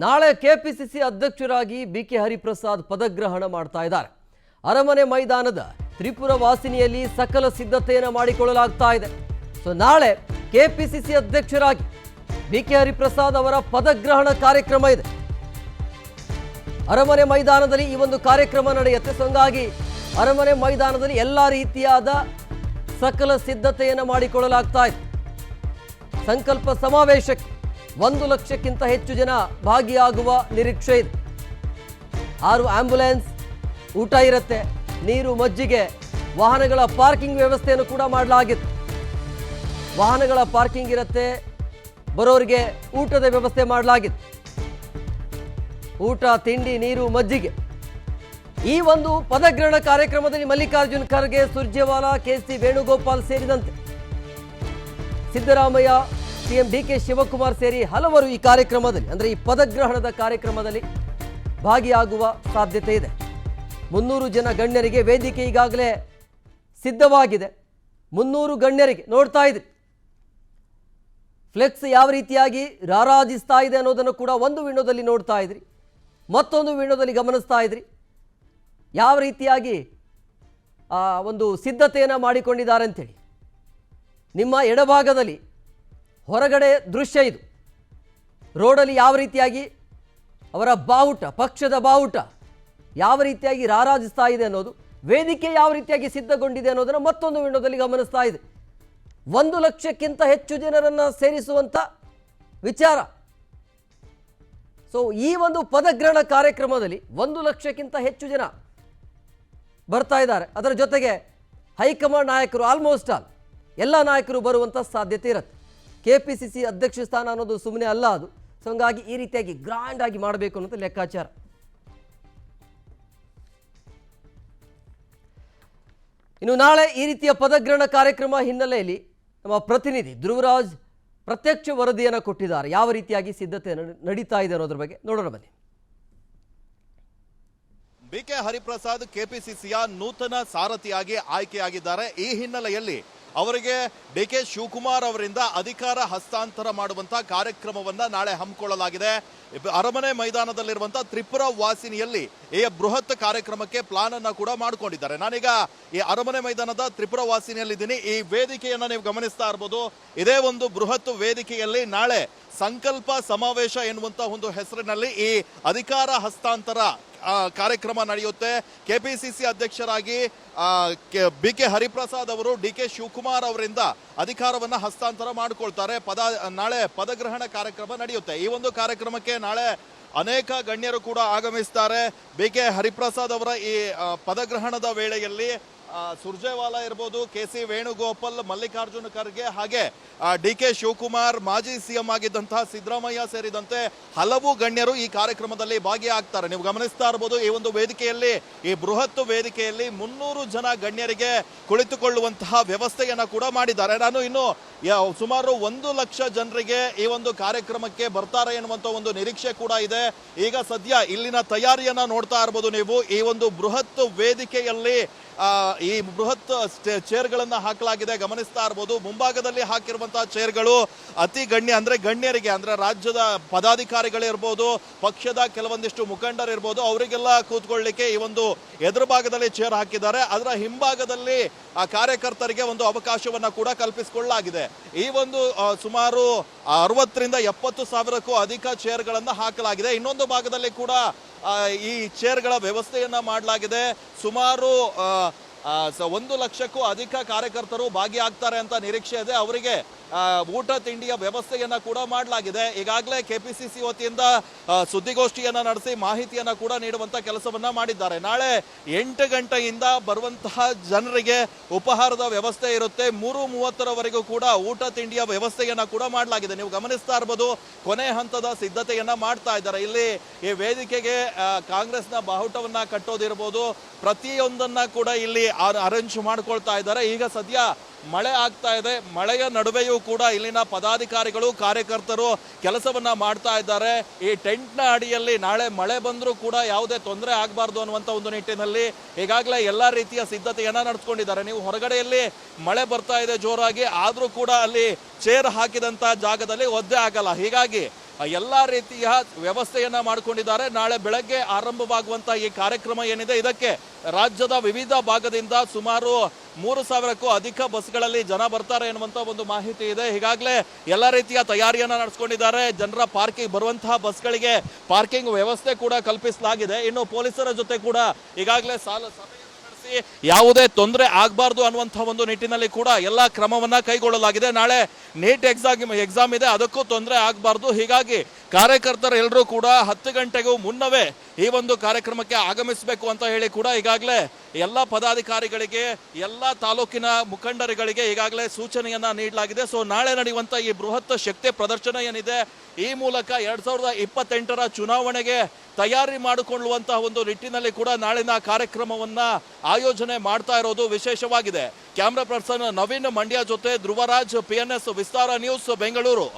ನಾಳೆ ಕೆಪಿಸಿಸಿ ಅಧ್ಯಕ್ಷರಾಗಿ ಬಿಕೆ ಹರಿಪ್ರಸಾದ್ ಪದಗ್ರಹಣ ಮಾಡ್ತಾ ಇದ್ದಾರೆ. ಅರಮನೆ ಮೈದಾನದ ತ್ರಿಪುರ ವಾಸಿನಿಯಲ್ಲಿ ಸಕಲ ಸಿದ್ಧತೆಯನ್ನು ಮಾಡಿಕೊಳ್ಳಲಾಗ್ತಾ ಇದೆ. ಸೊ ನಾಳೆ ಕೆಪಿಸಿಸಿ ಅಧ್ಯಕ್ಷರಾಗಿ ಬಿಕೆ ಹರಿಪ್ರಸಾದ್ ಅವರ ಪದಗ್ರಹಣ ಕಾರ್ಯಕ್ರಮ ಇದೆ. ಅರಮನೆ ಮೈದಾನದಲ್ಲಿ ಈ ಒಂದು ಕಾರ್ಯಕ್ರಮ ನಡೆಯುತ್ತೆ. ಸೊ ಹಂಗಾಗಿ ಅರಮನೆ ಮೈದಾನದಲ್ಲಿ ಎಲ್ಲ ರೀತಿಯಾದ ಸಕಲ ಸಿದ್ಧತೆಯನ್ನು ಮಾಡಿಕೊಳ್ಳಲಾಗ್ತಾ ಇದೆ. ಸಂಕಲ್ಪ ಸಮಾವೇಶಕ್ಕೆ 1 ಲಕ್ಷಕ್ಕಿಂತ ಹೆಚ್ಚು ಜನ ಭಾಗಿಯಾಗುವ ನಿರೀಕ್ಷೆ ಇದೆ. 6 ಆಂಬ್ಯುಲೆನ್ಸ್, ಊಟ ಇರುತ್ತೆ, ನೀರು, ಮಜ್ಜಿಗೆ, ವಾಹನಗಳ ಪಾರ್ಕಿಂಗ್ ವ್ಯವಸ್ಥೆಯನ್ನು ಕೂಡ ಮಾಡಲಾಗಿದೆ. ವಾಹನಗಳ ಪಾರ್ಕಿಂಗ್ ಇರುತ್ತೆ, ಬರೋರಿಗೆ ಊಟದ ವ್ಯವಸ್ಥೆ ಮಾಡಲಾಗಿದೆ. ಊಟ, ತಿಂಡಿ, ನೀರು, ಮಜ್ಜಿಗೆ. ಈ ಒಂದು ಪದಗ್ರಹಣ ಕಾರ್ಯಕ್ರಮದಲ್ಲಿ ಮಲ್ಲಿಕಾರ್ಜುನ್ ಖರ್ಗೆ, ಸುರ್ಜೇವಾಲಾ, ಕೆಸಿ ವೇಣುಗೋಪಾಲ್ ಸೇರಿದಂತೆ ಸಿದ್ದರಾಮಯ್ಯ, ಸಿಎಂ ಡಿಕೆ ಶಿವಕುಮಾರ್ ಸೇರಿ ಹಲವರು ಈ ಕಾರ್ಯಕ್ರಮದಲ್ಲಿ, ಅಂದರೆ ಈ ಪದಗ್ರಹಣದ ಕಾರ್ಯಕ್ರಮದಲ್ಲಿ ಭಾಗಿಯಾಗುವ ಸಾಧ್ಯತೆ ಇದೆ. 300 ಜನ ಗಣ್ಯರಿಗೆ ವೇದಿಕೆ ಈಗಾಗಲೇ ಸಿದ್ಧವಾಗಿದೆ. 300 ಗಣ್ಯರಿಗೆ ನೋಡ್ತಾ ಇದ್ರಿ ಫ್ಲೆಕ್ಸ್ ಯಾವ ರೀತಿಯಾಗಿ ರಾರಾಜಿಸ್ತಾ ಇದೆ ಅನ್ನೋದನ್ನು ಕೂಡ ಒಂದು ವಿಂಡೋದಲ್ಲಿ ನೋಡ್ತಾ ಇದ್ರಿ, ಮತ್ತೊಂದು ವಿಂಡೋದಲ್ಲಿ ಗಮನಿಸ್ತಾ ಇದ್ರಿ. ಯಾವ ರೀತಿಯಾಗಿ ಒಂದು ಸಿದ್ಧತೆಯನ್ನು ಮಾಡಿಕೊಂಡಿದ್ದಾರೆ ಅಂತೇಳಿ. ನಿಮ್ಮ ಎಡಭಾಗದಲ್ಲಿ ಹೊರಗಡೆ ದೃಶ್ಯ ಇದು. ರೋಡಲ್ಲಿ ಯಾವ ರೀತಿಯಾಗಿ ಅವರ ಬಾವುಟ, ಪಕ್ಷದ ಬಾವುಟ ಯಾವ ರೀತಿಯಾಗಿ ರಾರಾಜಿಸ್ತಾ ಇದೆ ಅನ್ನೋದು, ವೇದಿಕೆ ಯಾವ ರೀತಿಯಾಗಿ ಸಿದ್ಧಗೊಂಡಿದೆ ಅನ್ನೋದನ್ನು ಮತ್ತೊಂದು ವಿಂಡೋದಲ್ಲಿ ಗಮನಿಸ್ತಾ ಇದೆ. 1 ಲಕ್ಷಕ್ಕಿಂತ ಹೆಚ್ಚು ಜನರನ್ನು ಸೇರಿಸುವಂಥ ವಿಚಾರ. ಸೊ ಈ ಒಂದು ಪದಗ್ರಹಣ ಕಾರ್ಯಕ್ರಮದಲ್ಲಿ 1 ಲಕ್ಷಕ್ಕಿಂತ ಹೆಚ್ಚು ಜನ ಬರ್ತಾ ಇದ್ದಾರೆ. ಅದರ ಜೊತೆಗೆ ಹೈಕಮಾಂಡ್ ನಾಯಕರು, ಆಲ್ಮೋಸ್ಟ್ ಆಲ್ ಎಲ್ಲ ನಾಯಕರು ಬರುವಂಥ ಸಾಧ್ಯತೆ ಇರುತ್ತೆ. ಕೆಪಿಸಿಸಿ ಅಧ್ಯಕ್ಷ ಸ್ಥಾನ ಅನ್ನೋದು ಸುಮ್ಮನೆ ಅಲ್ಲ ಅದು. ಸೊ ಹಂಗಾಗಿ ಈ ರೀತಿಯಾಗಿ ಗ್ರ್ಯಾಂಡ್ ಆಗಿ ಮಾಡಬೇಕು ಅನ್ನೋದು ಲೆಕ್ಕಾಚಾರ. ಇನ್ನು ನಾಳೆ ಈ ರೀತಿಯ ಪದಗ್ರಹಣ ಕಾರ್ಯಕ್ರಮ ಹಿನ್ನೆಲೆಯಲ್ಲಿ ನಮ್ಮ ಪ್ರತಿನಿಧಿ ಧ್ರುವರಾಜ್ ಪ್ರತ್ಯಕ್ಷ ವರದಿಯನ್ನು ಕೊಟ್ಟಿದ್ದಾರೆ. ಯಾವ ರೀತಿಯಾಗಿ ಸಿದ್ಧತೆ ನಡೀತಾ ಇದೆ ಅನ್ನೋದ್ರ ಬಗ್ಗೆ ನೋಡೋಣ ಬನ್ನಿ. ಬಿಕೆ ಹರಿಪ್ರಸಾದ್ ಕೆಪಿಸಿಸಿಯ ನೂತನ ಸಾರಥಿಯಾಗಿ ಆಯ್ಕೆಯಾಗಿದ್ದಾರೆ. ಈ ಹಿನ್ನೆಲೆಯಲ್ಲಿ ಅವರಿಗೆ ಡಿಕೆ ಶಿವಕುಮಾರ್ ಅವರಿಂದ ಅಧಿಕಾರ ಹಸ್ತಾಂತರ ಮಾಡುವಂತಹ ಕಾರ್ಯಕ್ರಮವನ್ನ ನಾಳೆ ಹಮ್ಮಿಕೊಳ್ಳಲಾಗಿದೆ. ಅರಮನೆ ಮೈದಾನದಲ್ಲಿರುವಂತಹ ತ್ರಿಪುರ ವಾಸಿನಿಯಲ್ಲಿ ಈ ಬೃಹತ್ ಕಾರ್ಯಕ್ರಮಕ್ಕೆ ಪ್ಲಾನ್ ಅನ್ನ ಕೂಡ ಮಾಡಿಕೊಂಡಿದ್ದಾರೆ. ನಾನೀಗ ಈ ಅರಮನೆ ಮೈದಾನದ ತ್ರಿಪುರ ವಾಸಿನಿಯಲ್ಲಿದ್ದೀನಿ. ಈ ವೇದಿಕೆಯನ್ನ ನೀವು ಗಮನಿಸ್ತಾ ಇರಬಹುದು. ಇದೇ ಒಂದು ಬೃಹತ್ ವೇದಿಕೆಯಲ್ಲಿ ನಾಳೆ ಸಂಕಲ್ಪ ಸಮಾವೇಶ ಎನ್ನುವಂತ ಒಂದು ಹೆಸರಿನಲ್ಲಿ ಈ ಅಧಿಕಾರ ಹಸ್ತಾಂತರ ಕಾರ್ಯಕ್ರಮ ನಡೆಯುತ್ತೆ. ಕೆಪಿಸಿಸಿ ಅಧ್ಯಕ್ಷರಾಗಿ ಬಿಕೆ ಹರಿಪ್ರಸಾದ್ ಅವರು ಡಿಕೆ ಶಿವಕುಮಾರ್ ಅವರಿಂದ ಅಧಿಕಾರವನ್ನ ಹಸ್ತಾಂತರ ಮಾಡಿಕೊಳ್ತಾರೆ. ನಾಳೆ ಪದಗ್ರಹಣ ಕಾರ್ಯಕ್ರಮ ನಡೆಯುತ್ತೆ. ಈ ಒಂದು ಕಾರ್ಯಕ್ರಮಕ್ಕೆ ನಾಳೆ ಅನೇಕ ಗಣ್ಯರು ಕೂಡ ಆಗಮಿಸ್ತಾರೆ. ಬಿಕೆ ಹರಿಪ್ರಸಾದ್ ಅವರ ಈ ಪದಗ್ರಹಣದ ವೇಳೆಯಲ್ಲಿ ಸುರ್ಜೇವಾಲಾ ಇರ್ಬೋದು, ಕೆಸಿ ವೇಣುಗೋಪಾಲ್, ಮಲ್ಲಿಕಾರ್ಜುನ್ ಖರ್ಗೆ, ಹಾಗೆ ಡಿಕೆ ಶಿವಕುಮಾರ್, ಮಾಜಿ ಸಿಎಂ ಆಗಿದ್ದಂತಹ ಸಿದ್ದರಾಮಯ್ಯ ಸೇರಿದಂತೆ ಹಲವು ಗಣ್ಯರು ಈ ಕಾರ್ಯಕ್ರಮದಲ್ಲಿ ಭಾಗಿಯಾಗ್ತಾರೆ. ನೀವು ಗಮನಿಸ್ತಾ ಇರಬಹುದು, ಈ ಒಂದು ವೇದಿಕೆಯಲ್ಲಿ, ಈ ಬೃಹತ್ ವೇದಿಕೆಯಲ್ಲಿ 300 ಜನ ಗಣ್ಯರಿಗೆ ಕುಳಿತುಕೊಳ್ಳುವಂತಹ ವ್ಯವಸ್ಥೆಯನ್ನ ಕೂಡ ಮಾಡಿದ್ದಾರೆ. ನಾನು ಇನ್ನು ಸುಮಾರು 1 ಲಕ್ಷ ಜನರಿಗೆ ಈ ಒಂದು ಕಾರ್ಯಕ್ರಮಕ್ಕೆ ಬರ್ತಾರೆ ಎನ್ನುವಂತ ಒಂದು ನಿರೀಕ್ಷೆ ಕೂಡ ಇದೆ. ಈಗ ಸದ್ಯ ಇಲ್ಲಿನ ತಯಾರಿಯನ್ನ ನೋಡ್ತಾ ಇರಬಹುದು ನೀವು. ಈ ಒಂದು ಬೃಹತ್ ವೇದಿಕೆಯಲ್ಲಿ ಈ ಬೃಹತ್ ಚೇರ್ಗಳನ್ನ ಹಾಕಲಾಗಿದೆ, ಗಮನಿಸ್ತಾ ಇರಬಹುದು. ಮುಂಭಾಗದಲ್ಲಿ ಹಾಕಿರುವಂತಹ ಚೇರ್ಗಳು ಅತಿ ಗಣ್ಯ, ಅಂದ್ರೆ ಗಣ್ಯರಿಗೆ, ಅಂದ್ರೆ ರಾಜ್ಯದ ಪದಾಧಿಕಾರಿಗಳಿರ್ಬೋದು, ಪಕ್ಷದ ಕೆಲವೊಂದಿಷ್ಟು ಮುಖಂಡರಿರ್ಬೋದು, ಅವರಿಗೆಲ್ಲ ಕೂತ್ಕೊಳ್ಳಿಕ್ಕೆ ಈ ಒಂದು ಎದುರು ಭಾಗದಲ್ಲಿ ಚೇರ್ ಹಾಕಿದ್ದಾರೆ. ಅದರ ಹಿಂಭಾಗದಲ್ಲಿ ಕಾರ್ಯಕರ್ತರಿಗೆ ಒಂದು ಅವಕಾಶವನ್ನ ಕೂಡ ಕಲ್ಪಿಸಿಕೊಳ್ಳಲಾಗಿದೆ. ಈ ಒಂದು ಸುಮಾರು 60ರಿಂದ 70 ಸಾವಿರಕ್ಕೂ ಅಧಿಕ ಚೇರ್ಗಳನ್ನ ಹಾಕಲಾಗಿದೆ. ಇನ್ನೊಂದು ಭಾಗದಲ್ಲಿ ಕೂಡ ಈ ಚೇರ್ಗಳ ವ್ಯವಸ್ಥೆಯನ್ನ ಮಾಡಲಾಗಿದೆ. ಸುಮಾರು 1 ಲಕ್ಷಕ್ಕೂ ಅಧಿಕ ಕಾರ್ಯಕರ್ತರು ಭಾಗಿಯಾಗ್ತಾರೆ ಅಂತ ನಿರೀಕ್ಷೆ ಇದೆ. ಅವರಿಗೆ ಊಟ ತಿಂಡಿಯ ವ್ಯವಸ್ಥೆಯನ್ನ ಕೂಡ ಮಾಡಲಾಗಿದೆ. ಈಗಾಗಲೇ ಕೆಪಿಸಿಸಿ ವತಿಯಿಂದ ಸುದ್ದಿಗೋಷ್ಠಿಯನ್ನ ನಡೆಸಿ ಮಾಹಿತಿಯನ್ನ ಕೂಡ ನೀಡುವಂತ ಕೆಲಸವನ್ನ ಮಾಡಿದ್ದಾರೆ. ನಾಳೆ 8 ಗಂಟೆಯಿಂದ ಬರುವಂತಹ ಜನರಿಗೆ ಉಪಹಾರದ ವ್ಯವಸ್ಥೆ ಇರುತ್ತೆ. 3:30ರವರೆಗೂ ಕೂಡ ಊಟ ತಿಂಡಿಯ ವ್ಯವಸ್ಥೆಯನ್ನ ಕೂಡ ಮಾಡಲಾಗಿದೆ. ನೀವು ಗಮನಿಸ್ತಾ ಇರಬಹುದು, ಕೊನೆ ಹಂತದ ಸಿದ್ಧತೆಯನ್ನ ಮಾಡ್ತಾ ಇದ್ದಾರೆ. ಇಲ್ಲಿ ಈ ವೇದಿಕೆಗೆ ಕಾಂಗ್ರೆಸ್ನ ಬಾವುಟವನ್ನ ಕಟ್ಟೋದಿರ್ಬೋದು, ಪ್ರತಿಯೊಂದನ್ನ ಕೂಡ ಇಲ್ಲಿ ಅರೇಂಜ್ ಮಾಡ್ಕೊಳ್ತಾ ಇದ್ದಾರೆ. ಈಗ ಸದ್ಯ ಮಳೆ ಆಗ್ತಾ ಇದೆ. ಮಳೆಯ ನಡುವೆಯೂ ಕೂಡ ಇಲ್ಲಿನ ಪದಾಧಿಕಾರಿಗಳು, ಕಾರ್ಯಕರ್ತರು ಕೆಲಸವನ್ನ ಮಾಡ್ತಾ ಇದ್ದಾರೆ. ಈ ಟೆಂಟ್ನ ಅಡಿಯಲ್ಲಿ ನಾಳೆ ಮಳೆ ಬಂದರೂ ಕೂಡ ಯಾವುದೇ ತೊಂದರೆ ಆಗಬಾರ್ದು ಅನ್ನುವಂಥ ಒಂದು ನಿಟ್ಟಿನಲ್ಲಿ ಈಗಾಗಲೇ ಎಲ್ಲ ರೀತಿಯ ಸಿದ್ಧತೆಯನ್ನ ನಡೆಸ್ಕೊಂಡಿದ್ದಾರೆ. ನೀವು ಹೊರಗಡೆಯಲ್ಲಿ ಮಳೆ ಬರ್ತಾ ಇದೆ ಜೋರಾಗಿ, ಆದರೂ ಕೂಡ ಅಲ್ಲಿ ಚೇರ್ ಹಾಕಿದಂತ ಜಾಗದಲ್ಲಿ ಒದ್ದೆ ಆಗಲ್ಲ. ಹೀಗಾಗಿ ಎಲ್ಲ ರೀತಿಯ ವ್ಯವಸ್ಥೆಯನ್ನ ಮಾಡಿಕೊಂಡಿದ್ದಾರೆ. ನಾಳೆ ಬೆಳಗ್ಗೆ ಆರಂಭವಾಗುವಂತ ಈ ಕಾರ್ಯಕ್ರಮ ಏನಿದೆ ಇದಕ್ಕೆ ರಾಜ್ಯದ ವಿವಿಧ ಭಾಗದಿಂದ ಸುಮಾರು 3,000ಕ್ಕೂ ಅಧಿಕ ಬಸ್ಗಳಲ್ಲಿ ಜನ ಬರ್ತಾರೆ ಎನ್ನುವಂತ ಒಂದು ಮಾಹಿತಿ ಇದೆ. ಈಗಾಗಲೇ ಎಲ್ಲ ರೀತಿಯ ತಯಾರಿಯನ್ನ ನಡೆಸ್ಕೊಂಡಿದ್ದಾರೆ. ಜನರ ಪಾರ್ಕಿಂಗ್ ಬರುವಂತಹ ಬಸ್ಗಳಿಗೆ ಪಾರ್ಕಿಂಗ್ ವ್ಯವಸ್ಥೆ ಕೂಡ ಕಲ್ಪಿಸಲಾಗಿದೆ. ಇನ್ನು ಪೊಲೀಸರ ಜೊತೆ ಕೂಡ ಈಗಾಗಲೇ ಸಭೆಯನ್ನು ನಡೆಸಿ ಯಾವುದೇ ತೊಂದರೆ ಆಗಬಾರ್ದು ಅನ್ನುವಂತಹ ಒಂದು ನಿಟ್ಟಿನಲ್ಲಿ ಕೂಡ ಎಲ್ಲ ಕ್ರಮವನ್ನ ಕೈಗೊಳ್ಳಲಾಗಿದೆ. ನಾಳೆ ನೀಟ್ ಎಕ್ಸಾಮ್ ಇದೆ, ಅದಕ್ಕೂ ತೊಂದರೆ ಆಗಬಾರ್ದು. ಹೀಗಾಗಿ ಕಾರ್ಯಕರ್ತರೆಲ್ಲರೂ ಕೂಡ 10 ಗಂಟೆಗೂ ಮುನ್ನವೇ ಈ ಒಂದು ಕಾರ್ಯಕ್ರಮಕ್ಕೆ ಆಗಮಿಸಬೇಕು ಅಂತ ಹೇಳಿ ಕೂಡ ಈಗಾಗಲೇ ಎಲ್ಲ ಪದಾಧಿಕಾರಿಗಳಿಗೆ ಎಲ್ಲ ತಾಲೂಕಿನ ಮುಖಂಡರುಗಳಿಗೆ ಈಗಾಗಲೇ ಸೂಚನೆಯನ್ನ ನೀಡಲಾಗಿದೆ. ಸೊ ನಾಳೆ ನಡೆಯುವಂತ ಈ ಬೃಹತ್ ಶಕ್ತಿ ಪ್ರದರ್ಶನ ಏನಿದೆ ಈ ಮೂಲಕ 2028ರ ಚುನಾವಣೆಗೆ ತಯಾರಿ ಮಾಡಿಕೊಳ್ಳುವಂತಹ ಒಂದು ನಿಟ್ಟಿನಲ್ಲಿ ಕೂಡ ನಾಳಿನ ಕಾರ್ಯಕ್ರಮವನ್ನ ಆಯೋಜನೆ ಮಾಡ್ತಾ ಇರೋದು ವಿಶೇಷವಾಗಿದೆ. ಕ್ಯಾಮ್ರಾ ಪರ್ಸನ್ ನವೀನ್ ಮಂಡ್ಯ ಜೊತೆ ಧ್ರುವರಾಜ್, PNS ವಿಸ್ತಾರ ನ್ಯೂಸ್, ಬೆಂಗಳೂರು.